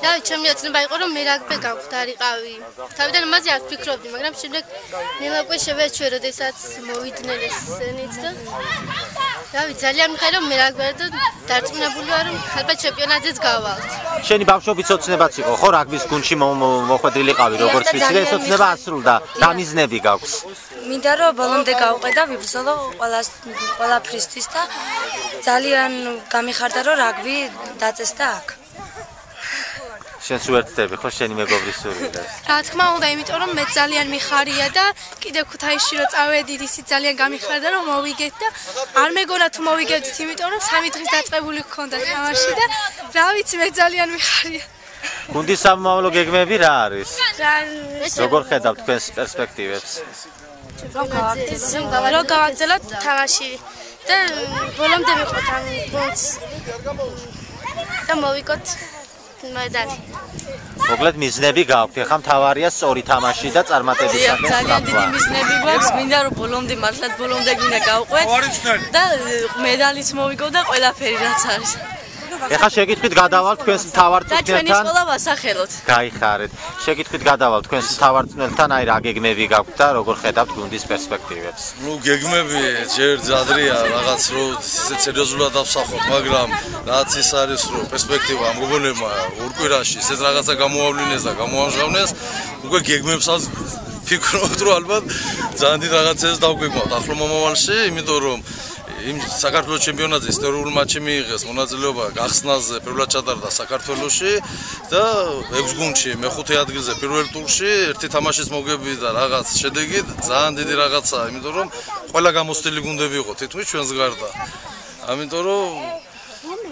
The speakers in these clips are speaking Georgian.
და ჩემი ოცნება იყო რომ მე რაგბი გავხდარიყავი. თავიდან ამაზე არ ვფიქრობდი, მაგრამ შემდეგ ნელა უკვე შევეჩვე, როდესაც მოვიდნენ ესენიც და რავი, ძალიან მიხარ რომ მე რაგბი და დარწმუნებული ვარ რომ ალბათ ჩემპიონატზეც გავალთ. შენი ბავშვობის ოცნებაც იყო, ხო, რაგბის გუნდში მოხვედრილიყავი, როგორც ვიცი და ეს ოცნება ასრულდა. რა მიზნები გაქვს? მინდა რომ ბოლომდე გავყვე და ვიბრძოლო ყველაფრისთვის და ძალიან გამიხარდა რომ რაგბი დაწესდა აქ. შენს უერთდები ხო შენი მეგობრის სურვილებს? რა თქმა უნდა, იმიტომ რომ მე ძალიან მიხარია და კიდე ქუთაისში რომ წავედით, ისიც ძალიან გამიხარდა რომ მოვიგეთ და არ მეგონა თუ მოვიგებდით, იმიტომ რომ 3 დღის დაწყებული გქონდა თამაში და რა ვიცი, მე ძალიან მიხარია. გუნდის სამომავლო გეგმები რა არის? როგორ ხედავთ თქვენს პერსპექტივებს? რომ გავაგრძელოთ თამაში და ბოლომდე ვიყოთ ამ გუნდს და მოვიგოთ მედალი. მოკლედ მიზნები გაქვთ, ახლა მთავარია სწორი თამაში და წარმატებისაკენ ძალიან დიდი მიზნები გვაქვს, მინდა რომ ბოლომდე მართლაც ბოლომდე გვინდა გავყვეთ და მედალიც მოვიგოთ და ყველაფერი რაც არის. ეხლა შეკითხვით გადავალთ თქვენს მთავარ და ჩვენი სკოლა ვასახელოთ. გაიხარეთ. შეკითხვით გადავალთ თქვენს მთავარ წვრთნელთან, აი რა გეგმები გაქვთ და როგორ ხედავთ გუნდის პერსპექტივებს? ნუ გეგმები ჯერ ძადრია რაღაც რო სერიოზულად დავსახოთ, მაგრამ რაც ის არის რომ პერსპექტივა ამ გოგონებმა ორკვირაში ესეთ რაღაცა გამოავლინეს და გამოამჟღავნეს, უკვე გეგმებსაც ფიქრობთ რომ ალბათ ძალიან დიდ რაღაცებს დავგვიგმავთ ახლო მომავალში, იმიტომ რომ იმ საქართველოს ჩემპიონატზე ისტორიული მატჩი მიიღეს მონაწილეობა გახსნაზე პირველად ჩატარდა საქართველოში და 6 გუნდში მე-5 ადგილზე პირველ ტურში ერთი თამაშის მოგები და რაღაც შედეგით ძალიან დიდი რაღაცაა, იმიტომ რომ ყველა გამოცდილი გუნდები იყო თითქმის ჩვენს გარდა. ამიტომ რომ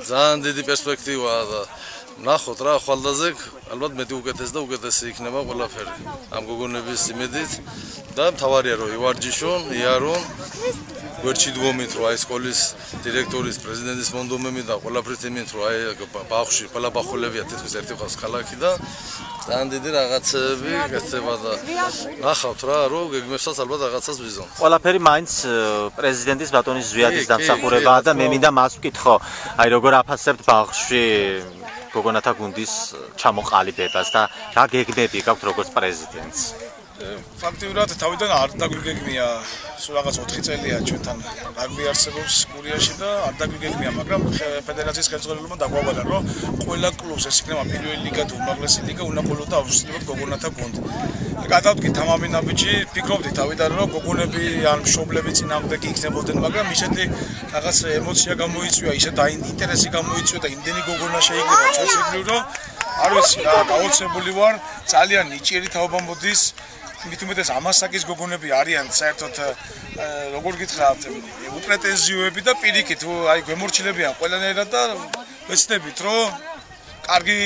ძალიან დიდი პერსპექტივაა და ნახოთ რა ხვალდაზე ალბათ მეტი უკეთეს და უკეთესი იქნება ყველაფერი ამ გოგონების იმედით და მთავარია რომ ივარჯიშონ, იარონ გვერდში დგომით რომ აი სკოლის დირექტორის, პრეზიდენტის მონდომები და ყველაფრით იმით რომ აი ბავშვი, ყველა ბავშვებია თითქოს ერთი ყავს ქალაქი და ძალიან დიდი რაღაცები გეცება და ნახავთ რა რომ გეგმებსაც ალბათ რაღაცას ვიზონ. ყველაფერი მაინც პრეზიდენტის ბატონის ზვიადის დამსახურებაა და მე მინდა მას ვკითხო, აი როგორ აფასებთ ბავშვი გოგონათა გუნდის ჩამოყალიბებას და რა გეგმები გაქვთ როგორც პრეზიდენტს? ფაქტიურად თავიდან არ დაგვიგეგმია, სულ რაღაც 4 წელია ჩვენთან რაგბი არსებობს გურიაში და არ დაგვიგეგმია, მაგრამ ფედერაციის ხელმძღვანელობამ დაგვავალა, რომ ყველა კლუბს ეს იქნება პირველი ლიგა თუ უმაღლესი ლიგა უნდა ყოლოდა აუცილებლად გოგონათა გუნდი. გადავდგით თამამი ნაბიჯი, ფიქრობდი თავიდან რომ გოგონები ან მშობლები წინააღმდეგ იქნებოდნენ, მაგრამ ისეთი რაღაც ემოცია გამოიწვია, ისეთი ინტერესი გამოიწვია და იმდენი გოგონა შეიძლება ჩვენს იგივე რომ არ ვიცი რა, გაოცებული ვარ, ძალიან ნიჭიერი თაობა მოდის. მით უმეტეს ამასაკის გოგონები არიან საერთოდ როგორ გითხრათ, უპრეტენზიოები და პირიქით, აი გვემორჩილებიან ყველანაირად და ვეცდებით რომ კარგი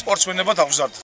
სპორტსმენება დავზარდოთ.